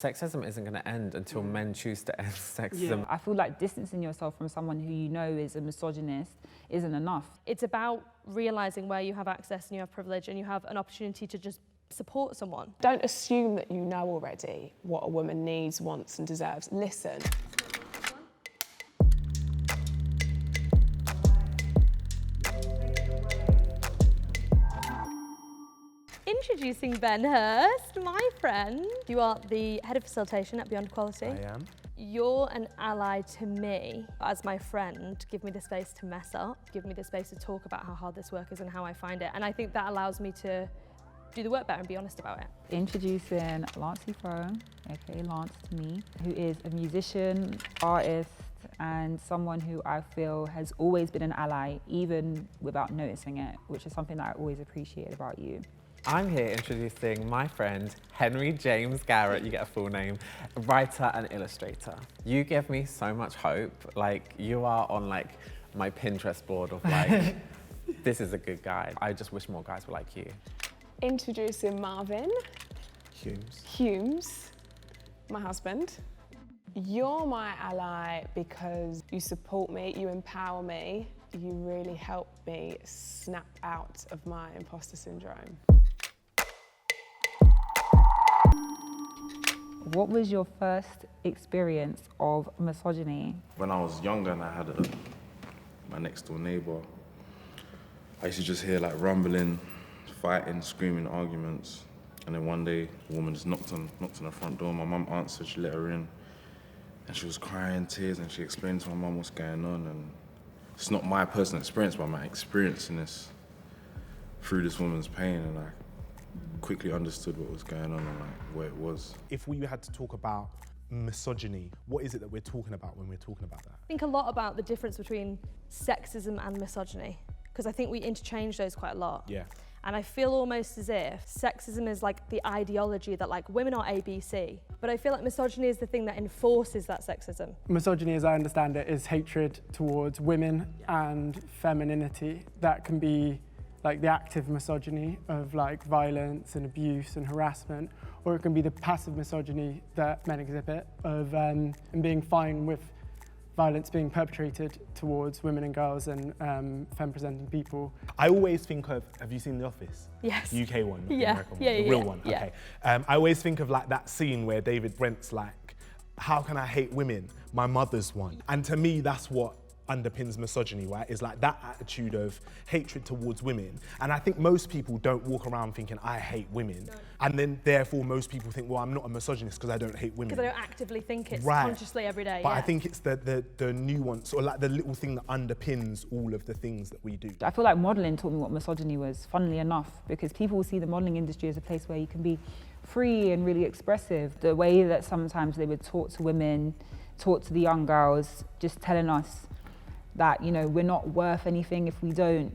Sexism isn't going to end until men choose to end sexism. Yeah. I feel like distancing yourself from someone who you know is a misogynist isn't enough. It's about realising where you have access and you have privilege and you have an opportunity to just support someone. Don't assume that you know already what a woman needs, wants and deserves. Listen. Introducing Ben Hurst, my friend. You are the head of facilitation at Beyond Quality. I am. You're an ally to me as my friend. Give me the space to mess up, give me the space to talk about how hard this work is and how I find it. And I think that allows me to do the work better and be honest about it. Introducing Lancey Foux, aka Lance to me, who is a musician, artist, and someone who I feel has always been an ally, even without noticing it, which is something that I always appreciate about you. I'm here introducing my friend, Henry James Garrett, you get a full name, writer and illustrator. You give me so much hope. Like, you are on like my Pinterest board of like, this is a good guy. I just wish more guys were like you. Introducing Marvin Humes, my husband. You're my ally because you support me, you empower me, you really help me snap out of my imposter syndrome. What was your first experience of misogyny? When I was younger and I had my next door neighbour, I used to just hear like rumbling, fighting, screaming, arguments. And then one day, a woman just knocked on the front door. My mum answered, she let her in. And she was crying, tears, and she explained to my mum what's going on. And it's not my personal experience, but I'm experiencing this through this woman's pain. And I quickly understood what was going on and like where it was. If we had to talk about misogyny, what is it that we're talking about when we're talking about that? I think a lot about the difference between sexism and misogyny, because I think we interchange those quite a lot. Yeah. And I feel almost as if sexism is like the ideology that like women are A, B, C. But I feel like misogyny is the thing that enforces that sexism. Misogyny, as I understand it, is hatred towards women and femininity. That can be like the active misogyny of like violence and abuse and harassment, or it can be the passive misogyny that men exhibit of and being fine with violence being perpetrated towards women and girls and femme-presenting people. I always think of, have you seen The Office? Yes. The UK one, not the Yeah. American one, Yeah, the yeah, real yeah. one, Yeah. okay. I always think of like that scene where David Brent's like, how can I hate women? My mother's one. And to me, that's what underpins misogyny, right? Is like that attitude of hatred towards women. And I think most people don't walk around thinking, I hate women. No. And then therefore most people think, well, I'm not a misogynist because I don't hate women. Because I don't actively think it Right. consciously every day. But yeah. I think it's the nuance, or like the little thing that underpins all of the things that we do. I feel like modelling taught me what misogyny was, funnily enough, because people see the modelling industry as a place where you can be free and really expressive. The way that sometimes they would talk to women, talk to the young girls, just telling us that, you know, we're not worth anything if we don't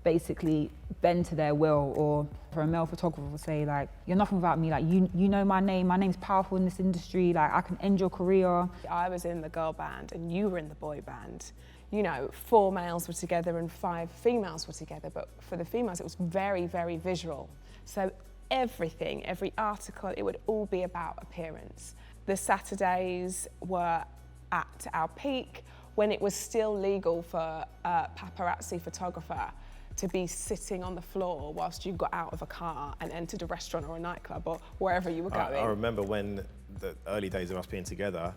basically bend to their will, or for a male photographer will say like, you're nothing without me, like you know my name's powerful in this industry, like I can end your career. I was in the girl band and you were in the boy band. You know, 4 males were together and 5 females were together, but for the females it was very, very visual. So everything, every article, it would all be about appearance. The Saturdays were at our peak when it was still legal for a paparazzi photographer to be sitting on the floor whilst you got out of a car and entered a restaurant or a nightclub or wherever you were going. I remember when the early days of us being together,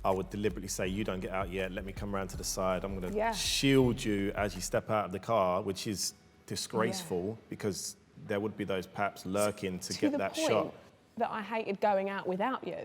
I would deliberately say, you don't get out yet, let me come around to the side, I'm gonna shield you as you step out of the car, which is disgraceful because there would be those paps lurking to get that shot. To the point that I hated going out without you.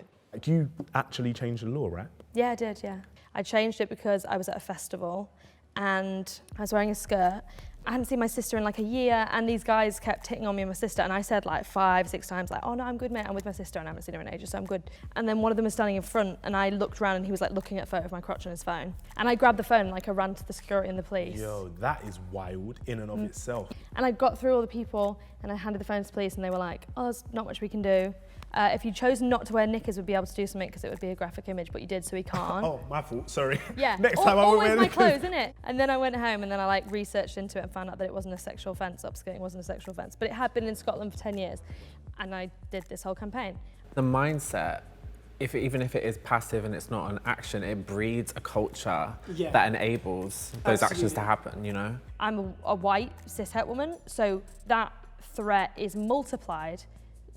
You actually changed the law, right? Yeah, I did, yeah. I changed it because I was at a festival and I was wearing a skirt. I hadn't seen my sister in like a year and these guys kept hitting on me and my sister and I said like 5, 6 times like, oh no, I'm good mate, I'm with my sister and I haven't seen her in ages, so I'm good. And then one of them was standing in front and I looked around and he was like looking at a photo of my crotch on his phone. And I grabbed the phone and like I ran to the security and the police. Yo, that is wild in and of itself. And I got through all the people and I handed the phone to the police and they were like, oh, there's not much we can do. If you chose not to wear knickers, we'd be able to do something because it would be a graphic image, but you did, so we can't. Oh, my fault, sorry. Yeah, Next time I won't always wear my knickers. clothes, isn't it? And then I went home and then I like researched into it and found out that it wasn't a sexual offence, upskirting wasn't a sexual offence, but it had been in Scotland for 10 years. And I did this whole campaign. The mindset even if it is passive and it's not an action, it breeds a culture Yeah. that enables those actions to Absolutely. happen, you know? I'm a white cis-het woman, so that threat is multiplied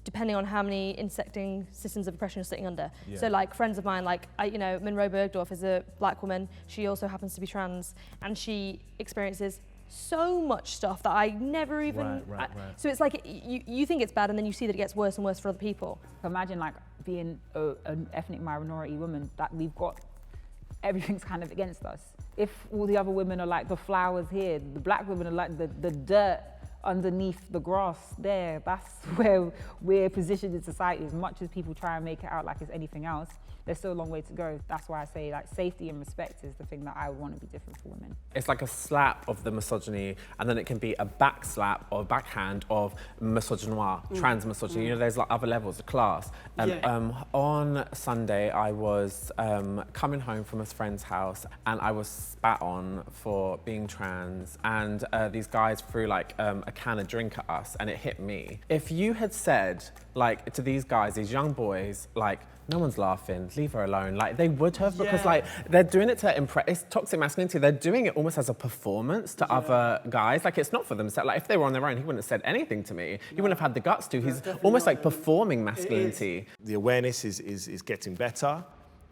depending on how many intersecting systems of oppression you're sitting under. Yeah. So like friends of mine, like, Monroe Bergdorf is a black woman. She also happens to be trans, and she experiences so much stuff that I never even... Right. So it's like, you think it's bad, and then you see that it gets worse and worse for other people. Imagine like being an ethnic minority woman, that we've got, everything's kind of against us. If all the other women are like the flowers here, the black women are like the dirt underneath the grass there, that's where we're positioned in society. As much as people try and make it out like it's anything else, there's still a long way to go. That's why I say like safety and respect is the thing that I would want to be different for women. It's like a slap of the misogyny, and then it can be a back slap or backhand of misogynoir, trans misogyny. You know, there's like other levels of class. On Sunday, I was coming home from a friend's house, and I was spat on for being trans, and these guys threw like a can of drink at us, and it hit me. If you had said like to these guys, these young boys, like, no one's laughing, leave her alone. Like, they would have, because like, they're doing it to impress, it's toxic masculinity. They're doing it almost as a performance to other guys. Like, it's not for themselves. Like, if they were on their own, he wouldn't have said anything to me. He wouldn't have had the guts to. He's almost like performing masculinity. The awareness is getting better,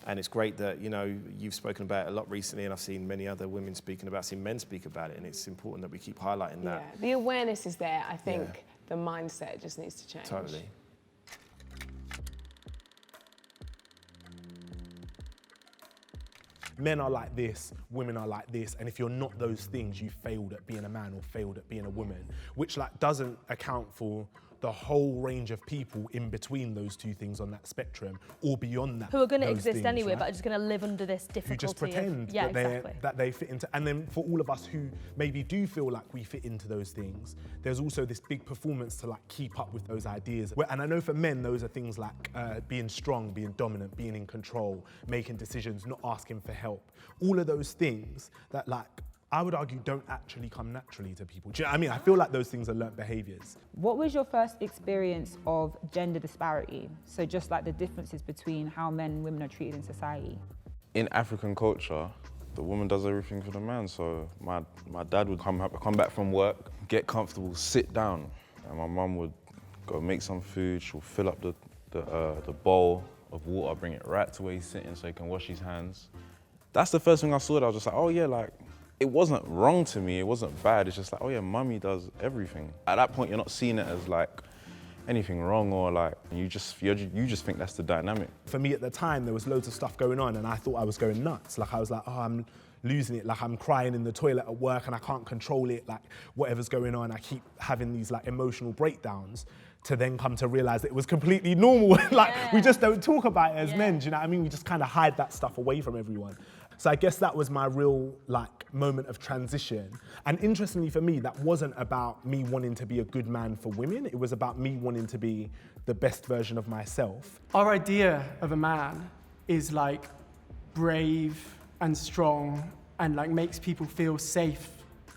and it's great that, you know, you've spoken about it a lot recently, and I've seen many other women speaking about it, seen men speak about it, and it's important that we keep highlighting that. Yeah, the awareness is there. I think the mindset just needs to change. Totally. Men are like this, women are like this, and if you're not those things, you failed at being a man or failed at being a woman, which like doesn't account for the whole range of people in between those two things on that spectrum or beyond that. Who are going to those exist things, anyway, right? but are just going to live under this difficulty. You just pretend that they fit into, and then for all of us who maybe do feel like we fit into those things, there's also this big performance to like keep up with those ideas. And I know for men, those are things like being strong, being dominant, being in control, making decisions, not asking for help. All of those things that like, I would argue don't actually come naturally to people. Do you know what I mean? I feel like those things are learnt behaviours. What was your first experience of gender disparity? So just like the differences between how men and women are treated in society. In African culture, the woman does everything for the man. So my dad would come back from work, get comfortable, sit down, and my mum would go make some food. She'll fill up the bowl of water, bring it right to where he's sitting so he can wash his hands. That's the first thing I saw. That I was just like, oh yeah, like, it wasn't wrong to me, it wasn't bad, it's just like, oh yeah, mummy does everything. At that point, you're not seeing it as like anything wrong, or like, you just think that's the dynamic. For me at the time, there was loads of stuff going on and I thought I was going nuts. Like I was like, oh, I'm losing it, like I'm crying in the toilet at work and I can't control it, like whatever's going on, I keep having these like emotional breakdowns, to then come to realize that it was completely normal. We just don't talk about it as men, do you know what I mean? We just kind of hide that stuff away from everyone. So I guess that was my real like moment of transition. And interestingly for me, that wasn't about me wanting to be a good man for women. It was about me wanting to be the best version of myself. Our idea of a man is like brave and strong and like makes people feel safe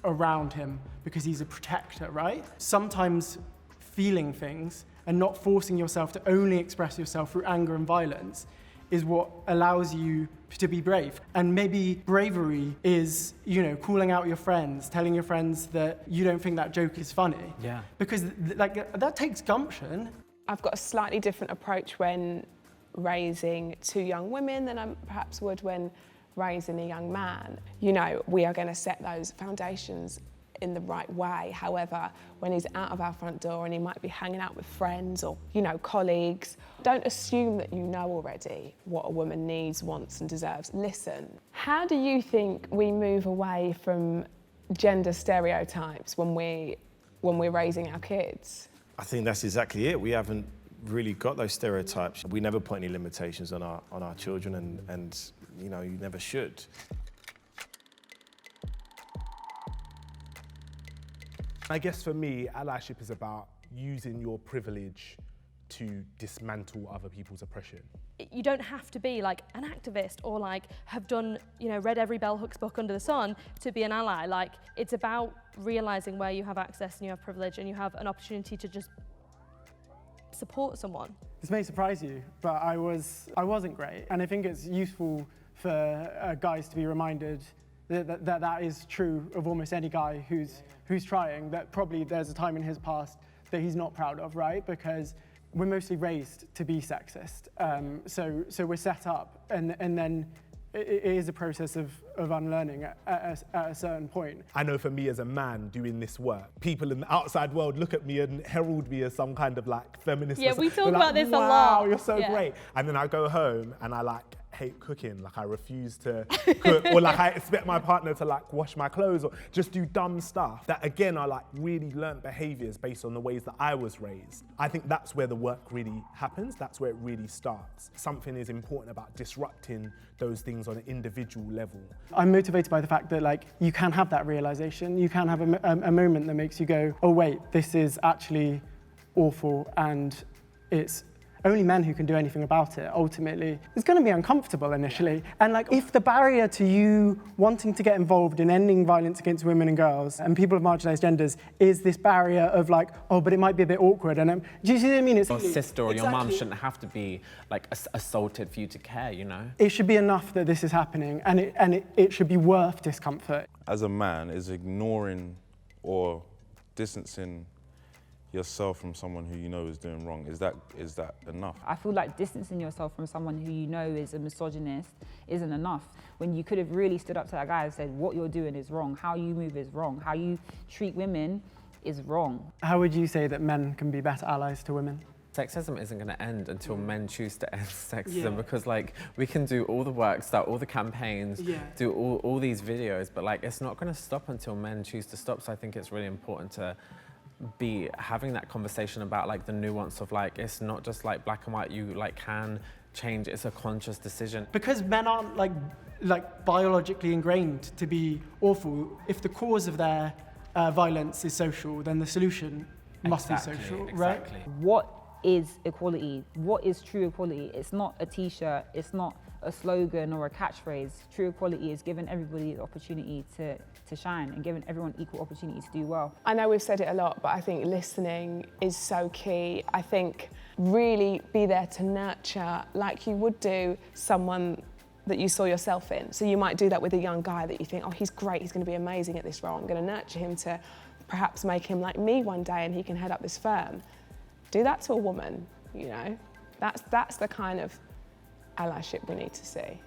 around him because he's a protector, right? Sometimes feeling things and not forcing yourself to only express yourself through anger and violence is what allows you to be brave. And maybe bravery is, you know, calling out your friends, telling your friends that you don't think that joke is funny. Yeah. Because like that takes gumption. I've got a slightly different approach when raising two young women than I perhaps would when raising a young man. You know, we are going to set those foundations in the right way. However, when he's out of our front door and he might be hanging out with friends or, you know, colleagues, don't assume that you know already what a woman needs, wants and deserves. Listen. How do you think we move away from gender stereotypes when we're raising our kids? I think that's exactly it. We haven't really got those stereotypes. We never put any limitations on our children, and you know, you never should. I guess for me, allyship is about using your privilege to dismantle other people's oppression. You don't have to be like an activist or like have done, you know, read every bell hooks book under the sun to be an ally. Like, it's about realizing where you have access and you have privilege and you have an opportunity to just support someone. This may surprise you, but I wasn't great. And I think it's useful for guys to be reminded that is true of almost any guy who's trying, that probably there's a time in his past that he's not proud of, right? Because we're mostly raised to be sexist. So we're set up, and then it is a process of unlearning at a certain point. I know for me as a man doing this work, people in the outside world look at me and herald me as some kind of like feminist. Yeah, we talk They're about like, this a wow, lot. You're so great. And then I go home and I like hate cooking, like I refuse to cook, or like I expect my partner to like wash my clothes or just do dumb stuff that again are like really learnt behaviours based on the ways that I was raised. I think that's where the work really happens, that's where it really starts. Something is important about disrupting those things on an individual level. I'm motivated by the fact that like you can have that realisation, you can have a moment that makes you go, oh wait, this is actually awful, and it's only men who can do anything about it, ultimately. It's going to be uncomfortable initially. And like, if the barrier to you wanting to get involved in ending violence against women and girls and people of marginalised genders is this barrier of like, oh, but it might be a bit awkward. And do you see what I mean? It's your sister or your mum shouldn't have to be like assaulted for you to care, you know? It should be enough that this is happening, and it should be worth discomfort. As a man, is ignoring or distancing yourself from someone who you know is doing wrong, is that enough? I feel like distancing yourself from someone who you know is a misogynist isn't enough, when you could have really stood up to that guy and said, what you're doing is wrong, how you move is wrong, how you treat women is wrong. How would you say that men can be better allies to women? Sexism isn't going to end until men choose to end sexism, because like we can do all the work, start all the campaigns, do all these videos, but like it's not going to stop until men choose to stop. So I think it's really important to be having that conversation about like the nuance of like it's not just like black and white, you like can change, it's a conscious decision. Because men aren't like biologically ingrained to be awful, if the cause of their violence is social, then the solution must be social, right? What is equality? What is true equality? It's not a t-shirt, it's not a slogan or a catchphrase. True equality is giving everybody the opportunity to shine and giving everyone equal opportunity to do well. I know we've said it a lot, but I think listening is so key. I think really be there to nurture like you would do someone that you saw yourself in. So you might do that with a young guy that you think, oh, he's great, he's going to be amazing at this role. I'm going to nurture him to perhaps make him like me one day and he can head up this firm. Do that to a woman, you know? That's the kind of allyship we need to see.